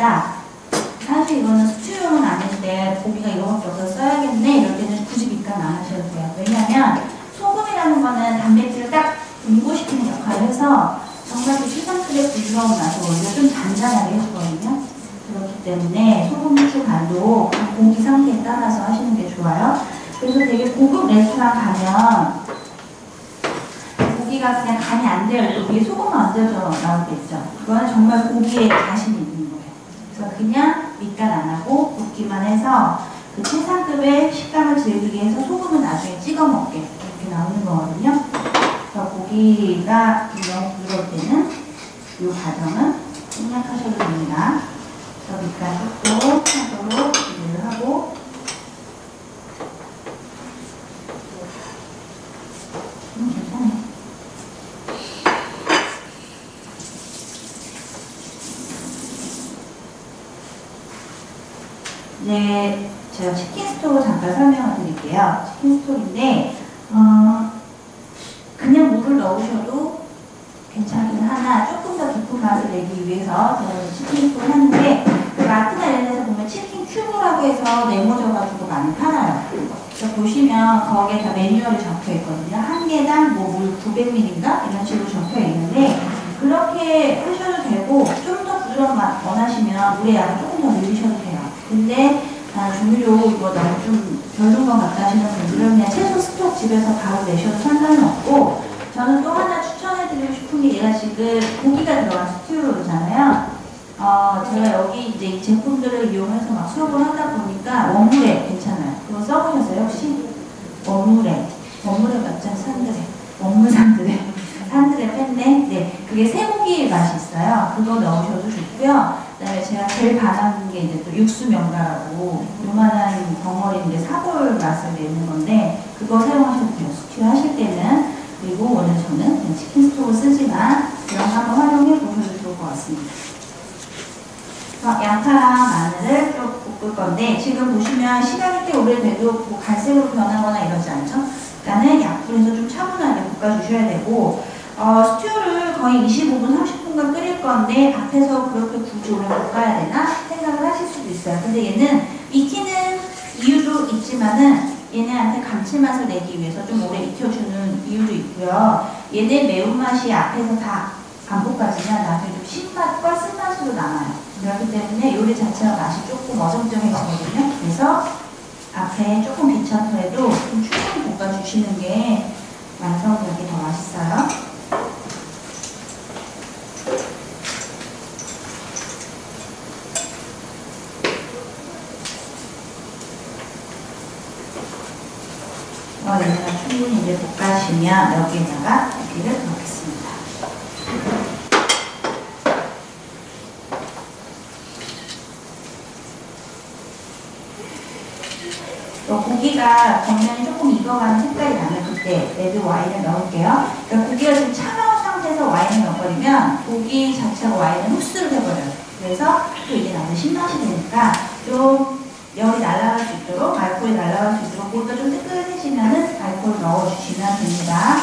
있다. 사실 이거는 스튜용은 아닌데 고기가 이거밖에 없어서 써야겠네. 이럴 때는 굳이 밑간 안 하셔도 돼요. 왜냐하면 소금이라는 거는 단백질을 딱 분고시키는 역할을 해서 정말 그 시상틀의 부드러운 맛을 오히려 좀 잔잔하게 해주거든요. 그렇기 때문에 소금, 후추 간도 고기 상태에 따라서 하시는 게 좋아요. 그래서 되게 고급 레스토랑 가면 고기가 그냥 간이 안 되어 있고 위에 소금만 얹어져 나올 때 있죠. 그거는 정말 고기에 자신이 있는 거예요. 그래서 그냥 밑간 안 하고 굽기만 해서 그 최상급의 식감을 즐기게 해서 소금은 나중에 찍어 먹게 이렇게 나오는 거거든요. 그래서 고기가 너무 부드러울 때는 이 과정은 생략하셔도 됩니다. 그래서 밑간 쪽도 하도록 준비를 하고 괜찮아요. 네, 제가 치킨 스톡을 잠깐 설명을 드릴게요. 치킨 스톡인데 그냥 물을 넣으셔도 괜찮긴 하나 조금 더 깊은 맛을 내기 위해서 제가 치킨 스톡을 하는데 그 마트나 이런 데서 보면 치킨 큐브라고 해서 네모져가지고 많이 팔아요. 그래서 보시면 거기에 다 매뉴얼이 적혀 있거든요. 한 개당 뭐 물 900ml인가 이런 식으로 적혀 있는데 그렇게 하셔도 되고 좀 더 부드러운 맛 원하시면 물의 양을 조금 더 늘리셔도 돼요. 근데 조미료 이거 너무 좀 별론 것 같다 하시는 분들은 그냥 채소 스톡 집에서 바로 내셔도 상관은 없고 저는 또 하나 추천해드리고 싶은 게 얘가 지금 고기가 들어간 스튜잖아요. 제가 여기 이제 이 제품들을 이용해서 막 수업을 하다 보니까 원물에 괜찮아요. 그거 써보셨어요 혹시? 원물에 맞죠? 산드레 원물 산드레 뺐네. 네, 그게 쇠고기 맛이 있어요. 그거 넣으셔도 좋고요. 그다음에 제가 제일 반하는 게 이제 또 육수 명가라고 요만한 덩어리인데 사골 맛을 내는 건데 그거 사용하셔도 돼요. 스튜 하실 때는. 그리고 오늘 저는 그냥 치킨 스톡을 쓰지만 이런 거 한번 활용해 보셔도 좋을 것 같습니다. 양파랑 마늘을 좀 볶을 건데 지금 보시면 시간이 꽤 오래돼도 뭐 갈색으로 변하거나 이러지 않죠? 그러니까는 약불에서 좀 차분하게 볶아주셔야 되고 스튜를 거의 25분, 30분간 끓일 건데 앞에서 그렇게 굳이 오래 볶아야 되나 생각을 하실 수도 있어요. 근데 얘는 익히는 이유도 있지만은 얘네한테 감칠맛을 내기 위해서 좀 오래 익혀주는 이유도 있고요. 얘네 매운맛이 앞에서 다 안 볶아지면 나중에 좀 신맛과 쓴맛으로 남아요. 그렇기 때문에 요리 자체가 맛이 조금 어정쩡해지거든요. 그래서 앞에 조금 귀찮더라도 좀 충분히 볶아주시는 게 완성되기 더 맛있어요. 얘네가 충분히 이제 볶아지면 여기에다가 고기를 넣겠습니다. 고기가 겉면이 조금 익어가는 색깔이 나면 그때 레드 와인을 넣을게요. 그러니까 고기가 좀 차가운 상태에서 와인을 넣어버리면 고기 자체가 와인을 흡수를 해버려요. 그래서 또 이게 나중에 신맛이 되니까 좀 열이 날아갈 수 있도록, 알코올이 날아갈 수 있도록 고기가 좀 뜨끈해지면은 알코올 넣어주시면 됩니다.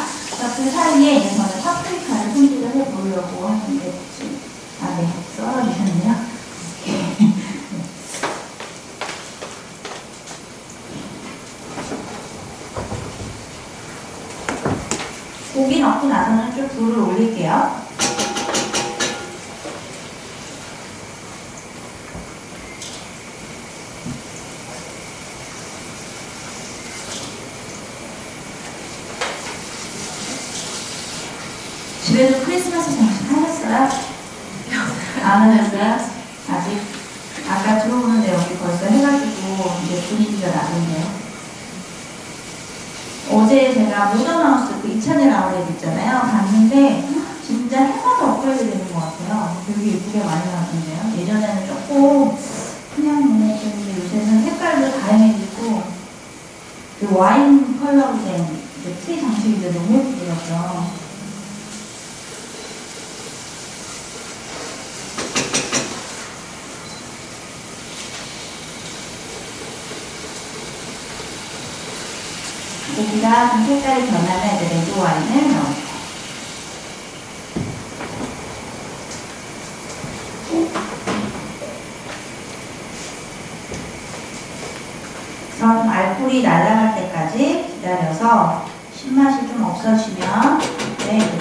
그 사이에 이제 저는 파프리카를 손질을 해보려고 하는데 네, 썰어주셨네요. 고기 넣고 나서는 좀 불을 올릴게요. 집에도 크리스마스 장식 하셨어요? 안 하셨어요? 아직? 아까 들어오는데 여기 벌써 해가지고 이제 분위기가 나는데요. 어제 제가 모던하우스 그 이찬일 아울렛 있잖아요. 갔는데 진짜 해마다 업그레이드 되는 것 같아요. 되게 예쁘게 많이 나왔던데요. 예전에는 조금 그냥 근데 요새는 색깔도 다양해지고 그 와인 컬러로 된 트리 장식인데 너무 예쁘더라고요. 고기가 좀 색깔이 변하면 이제 레드 와인을 넣어요. 물이 날아갈 때까지 기다려서 신맛이 좀 없어지면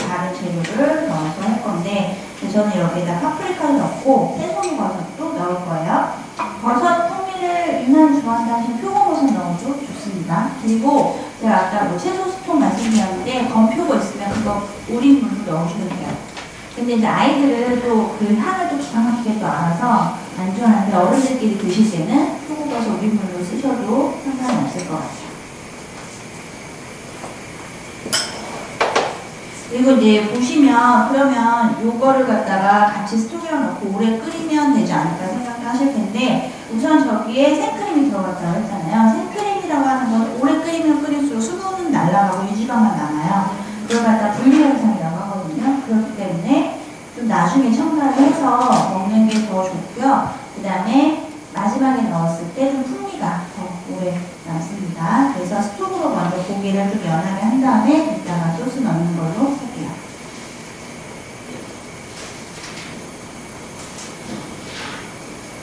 다른 재료를 넣어서 할 건데, 저는 여기에다 파프리카를 넣고 새송이버섯도 넣을 거예요. 버섯 풍미를 유난히 좋아한다 하시면 표고버섯 넣어도 좋습니다. 그리고 제가 아까 뭐 채소 스톡 말씀드렸는데 건표고 있으면 그거 우린 물로 넣으셔도 돼요. 근데 이제 아이들은 또 그 향을 또 정확하게 또 알아서 안 좋아하는데, 어른들끼리 드실 때는 표고버섯 우린 물로 쓰셔도 상관이 없을 것 같아요. 그리고 이제 보시면, 그러면 요거를 갖다가 같이 스톡이랑 넣고 오래 끓이면 되지 않을까 생각하실 텐데, 우선 저기에 생크림이 들어갔다고 했잖아요. 생크림이라고 하는 건 오래 끓이면 끓일수록 수분은 날아가고 유지방만 남아요. 그걸 갖다 분리현상이라고 하거든요. 그렇기 때문에 좀 나중에 첨가를 해서 먹는 게 더 좋고요. 그 다음에 마지막에 넣었을 때 좀 풍미가 더 오래 남습니다. 그래서 스톡으로 먼저 고기를 좀 연하게 한 다음에 이따가 소스 넣는 걸로 할게요.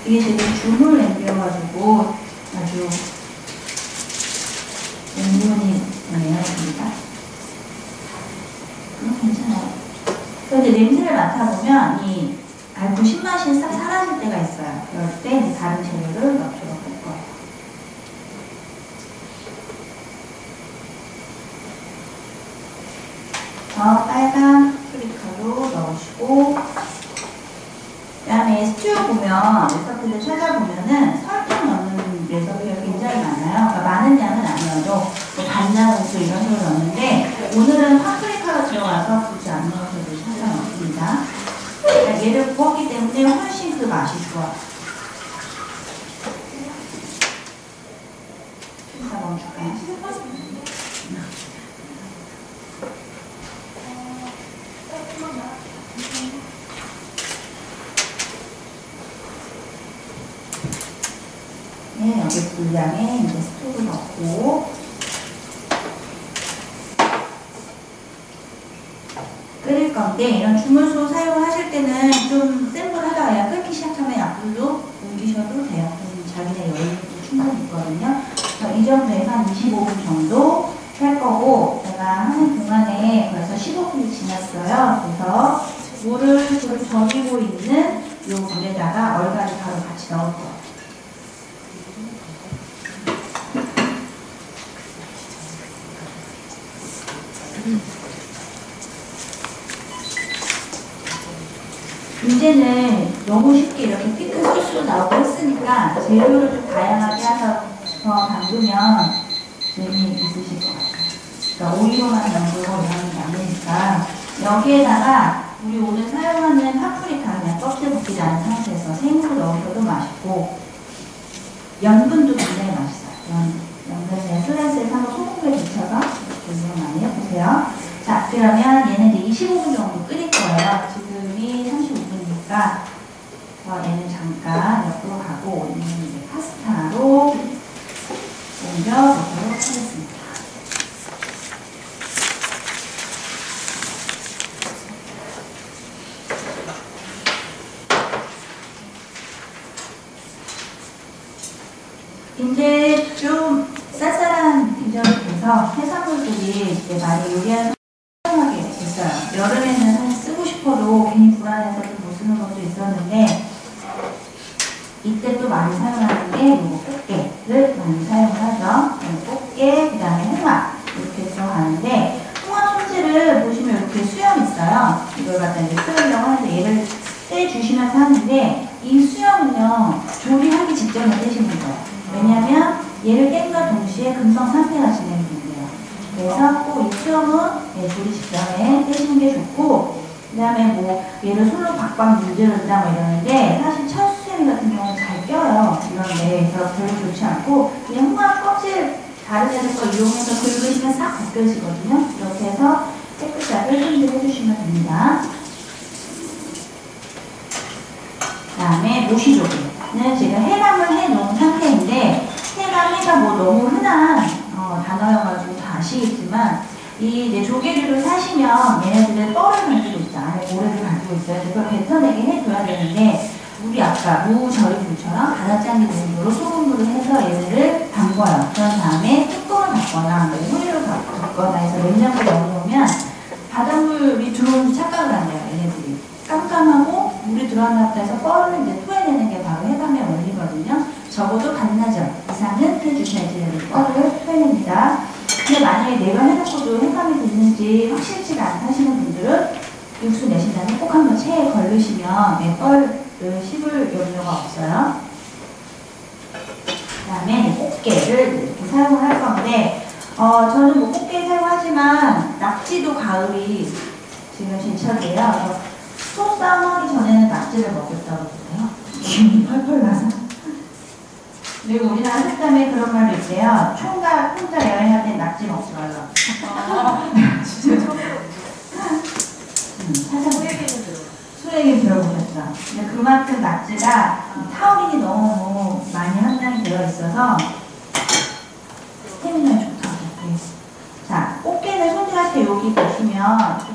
이게 지금 주물 냄비여가지고 아주 냉면이 나옵니다. 괜찮아요. 그런데 냄새를 맡아보면 이 알코올 신맛이 싹 사라질 때가 있어요. 그럴 때 다른 재료를 넣도록 할 거예요. 빨간 파프리카도 넣으시고, 그 다음에 스튜 보면 레시피를 찾아보면은 설탕 넣는 레시피가 굉장히 많아요. 그러니까 많은 양은 아니어도 뭐 간장, 우수 이런 식으로 넣는데, 오늘은 파프리카가 들어가서 굳이 안 넣어서도 상관없습니다. 그러니까 얘를 구웠기 때문에 훨씬 그 맛이 좋아요. 다 멈출까요? 네, 여기 분량에 이제 스톡을 넣고 끓일 건데, 이런 주물소 사용하실 때는 좀 센 불 하다가 그냥 끓기 시작하면 약불로 옮기셔도 돼요. 자기네 여유도 충분히 있거든요. 이 정도에서 한 25분 정도 할 거고, 제가 하는 동안에 벌써 15분이 지났어요. 그래서 물을 지금 저기고 있는 이 물에다가 얼갈이 바로 같이 넣을 거예요. 이제는 너무 쉽게 이렇게 피클 소스로 나오고 했으니까 재료를 좀 다양하게 해서 담그면 재미있으실 것 같아요. 그러니까 오이로만 담그고 이러는 게 아니니까, 여기에다가 우리 오늘 사용하는 파프리카 그냥 껍질 벗기지 않은 상태에서 생으로 넣으셔도 맛있고, 연분도 굉장히 맛있어요. 연분에 슬라이스해서 한번 소금에 데쳐서 이렇게 이용 많이 해보세요. 자, 그러면 얘는 이제 25분 정도 끓일 거예요. 지금이 35분이니까 얘는 잠깐 옆으로 가고, 얘는 이제 파스타로 옮겨보도록 하겠습니다. 이제 좀 쌀쌀한 계절이 돼서 해산물들이 이제 많이 요리하는 사용하게 됐어요. 여름에는 사실 쓰고 싶어도 괜히 불안해서 좀 못 쓰는 것도 있었는데, 이때 또 많이 사용하는 게 요거 꽃게를 많이 사용을 하죠. 꽃게, 그 다음에 홍합 이렇게 들어가는데, 홍합 손질을 보시면 이렇게 수염 있어요. 이걸 갖다 이제 썰으려고 하는데 얘를 떼주시면서 하는데, 이 수염은요 조리하기 직전에 떼시는 거예요. 왜냐하면 얘를 뗀과 동시에 금방 상태가 진행이 된대요. 그래서 꼭 이 수염은 조리 직전에 떼시는 게 좋고, 그 다음에 뭐 얘를 손으로 박박 문지른다 뭐 이러는데, 사실 철수세미 같은 경우는 잘 껴요. 이런데 그래서 별로 좋지 않고, 그냥 홍합 껍질 다른 애들 거 이용해서 긁으시면 싹 벗겨지거든요. 이렇게 해서 깨끗하게 손질해 주시면 됩니다. 그 다음에 모시조개는 지금 해감을 해놓은 상태인데, 해감이가 뭐 너무 흔한 단어여가지고 다 아시겠지만, 이 이제 조개류를 사시면 얘네들은 뻘을 가지고 있죠. 안에 모래를 가지고 있어요. 그걸 뱉어내게 해줘야 되는데, 물이 아까 무절임물처럼 가라앉게 정도로 소금물을 해서 얘네를 담궈요. 그런 다음에 뚜껑을 닫거나 호일로 닫거나 해서 냉장고에 넣어놓으면 바닷물이 들어오는지 착각을 한대요. 얘네들이 깜깜하고 물이 들어왔다 해서 뻘을 이제 토해내는 게 바로 해감의 원리거든요. 적어도 반나절 이상은 해주셔야지 뻘을 토해냅니다. 근데 만약에 내가 해놓고도 해감이 됐는지 확실치가 않다 하시는 분들은 육수 내신 다음에 꼭 한번 체에 걸르시면 뻘을 씹을 염려가 없어요. 그 다음에 꽃게를 이렇게 사용을 할 건데 저는 뭐 꽃게 사용하지만 낙지도 가을이 지금 제철이에요. 그래서 소싸움 하기 전에는 낙지를 먹었다고 그래요. 기운이 펄펄 나서. 그리고 우리나라 속담에 그런 말도 있대요. 총각 혼자 여행할 때 낙지 먹지 말라. 진짜 처음 살짝 얘기는 들어. 소얘기 들어보셨죠? 근데 그만큼 낙지가 타우린이 너무 많이 함량이 되어 있어서 스태미너에 좋다고. 네. 자, 꽃게를 손질할 때 여기 보시면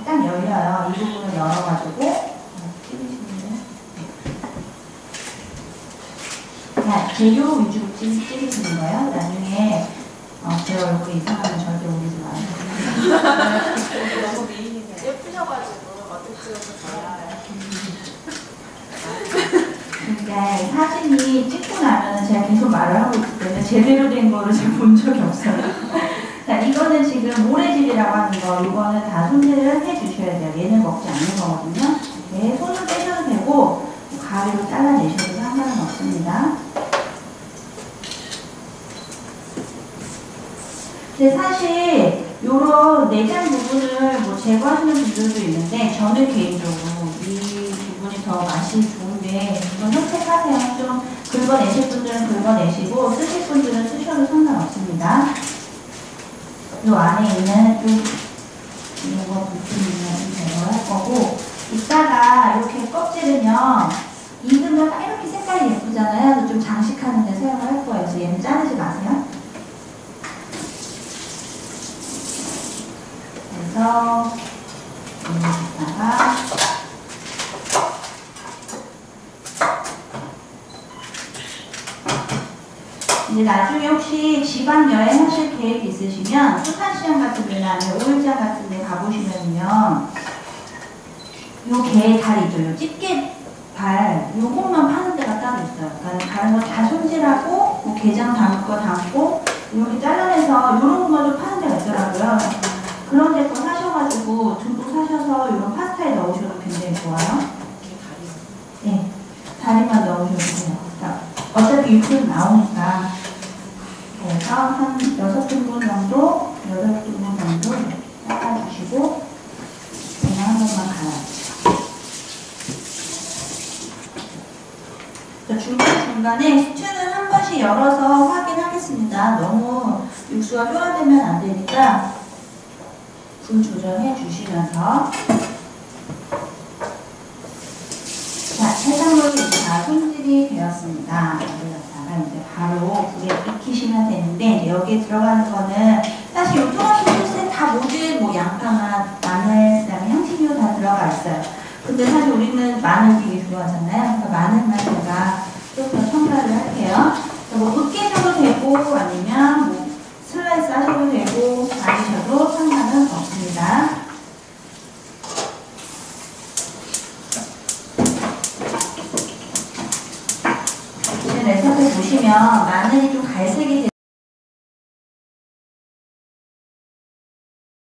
딱 열려요. 이 부분을 열어가지고 자, 재료 위주로 찌르시는 거예요. 나중에 제 얼굴이 이상하면 절대 오리지 마세요. 너무 미인이세요. 예쁘셔가지고 어떻게 찍어서 좋아요. 그러니까 사진이 찍고 나면 제가 계속 말을 하고 있기 때문에 제대로 된 거를 제가 본 적이 없어요. 자, 이거는 지금 모래질이라고 하는 거, 이거는 다 손질을 해주셔야 돼요. 얘는 먹지 않는 거거든요. 네, 손을 빼셔도 되고 가위로 잘라내셔도 상관은 없습니다. 근데 사실 요런 내장 부분을 뭐 제거하시는 분들도 있는데 저는 개인적으로 이 부분이 더 맛이 좋은데 이건 선택하세요. 좀 긁어내실 분들은 긁어내시고 쓰실 분들은 쓰셔도 상관없습니다. 요 안에 있는 이거 부품을 제거할 거고 이따가 이렇게 껍질은요 익으면 딱 이렇게 색깔이 예쁘잖아요. 그래서 좀 장식하는 데 사용을 할 거예요. 그래서 얘는 자르지 마세요. 그래서 여기다가 이제 나중에 혹시 지방 여행 하실 계획 있으시면 수산시장 같은 데나 오일장 같은 데 가보시면요 요 게 다리죠. 요 집게 발 요것만 파는 데가 따로 있어요. 그러니까 다른 거 다 손질하고 뭐 게장 담을 거 담고 이렇게 잘라내서 요런 것만 좀 파는 데가 있더라고요. 그런 데 거 사셔가지고 듬뿍 사셔서 이런 파스타에 넣으셔도 굉장히 좋아요. 네, 다리만 넣으셔도 돼요. 그러니까 어차피 육수는 나오니까 그래서 한 6등분 정도, 8등분 정도 닦아주시고 그냥 한 번만 갈아주세요. 중간중간에 수추는 한 번씩 열어서 확인하겠습니다. 너무 육수가 쫄아들면 안 되니까 불 조절해 주시면서 자, 해산물이 다 손질이 되었습니다. 여기다가 이제 바로 불에 익히시면 되는데 여기에 들어가는 거는 사실 이 토마토 소스에 다 모든 뭐 양파나 마늘, 그다음에 향신료 다 들어가 있어요. 근데 사실 우리는 마늘 되게 좋아하잖아요. 그러니까 마늘만 제가 좀 더 첨가를 할게요. 뭐 으깨셔도 되고 아니면 뭐 슬라이스 하셔도 되고 아니셔도 상관은 없습니다. 지금 레시피 보시면 마늘이 좀 갈색이